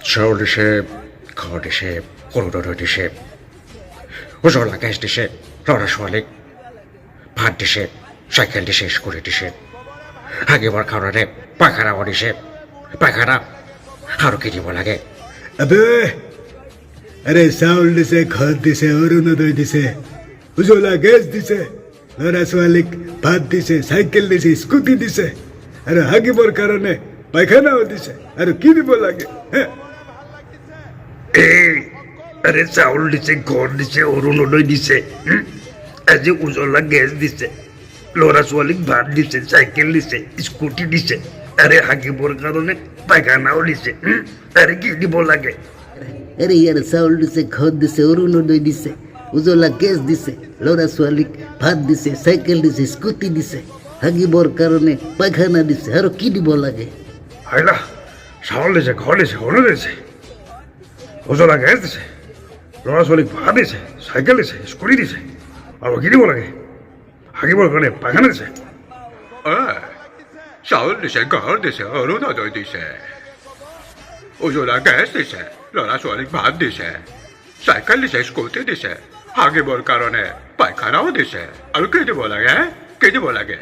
চাউল দিছে, ঘৰ দিছে, অৰুণোদয় দিছে, উজ্বলা গেছ দিছে, ল'ৰা ছোৱালীক ভাত দিছে, চাইকেল দিছে, স্কুটি দিছে, হাগিবৰ কাৰণে পায়খানাও দিছে, পায়খানা আৰু কি দিব লাগে? আবে আরে চাউল দিছে, ঘর দিছে, অরুণোদয় দিছে, উজ্বলা গ্যাস দিছে, ল'ৰা ছোৱালীক ভাত দিছে, চাইকেল দিছে, স্কুটি দিছে, আৰু হাগিবৰ কাৰণে পায়খানাও দিছে, আৰু কি দিব লাগে? এই আরে চাউল দিছে, ঘর দিছে, অরুণোদয় দিছে, আজি উজ্বলা গেছ দিছে, ল'ৰা ছোৱালীক ভাত দিছে, চাইকেল দিছে, স্কুটি দিছে, আরে হাগিবৰ কাৰণে পায়খানাও দিছে, আরে কি দিব লাগে? আরে ইয়ার চাউল দিছে, ঘর দিছে, অরুণোদয় দিছে, উজ্বলা গ্যাস দিছে, ল'ৰা ছোৱালীক ভাত দিছে, চাইকেল দিছে, স্কুটি দিছে, হাগিবৰ কাৰণে পায়খানা দিছে, আৰু কি দিব লাগে? হাইলা চাউল দিছে, ঘৰ দিছে, অৰুণোদয় দিছে, উজ্বলা গেছ দিছে, ল'ৰা ছোৱালীক ভাত দিছে, চাইকেল দিছে, স্কুটি দিছে, আৰু কি দিব লাগে? হাগিবৰ কাৰণে পায়খানা দিছে। চাউল দিছে, ঘৰ দিছে, অৰুণোদয় দিছে, উজ্বলা গেছ দিছে, ল'ৰা ছোৱালীক ভাত দিছে, চাইকেল দিছে, স্কুটি দিছে, হাগিবৰ কাৰণে পায়খানাও দিছে, আৰু কি দিব লাগে? কি দিব লাগে?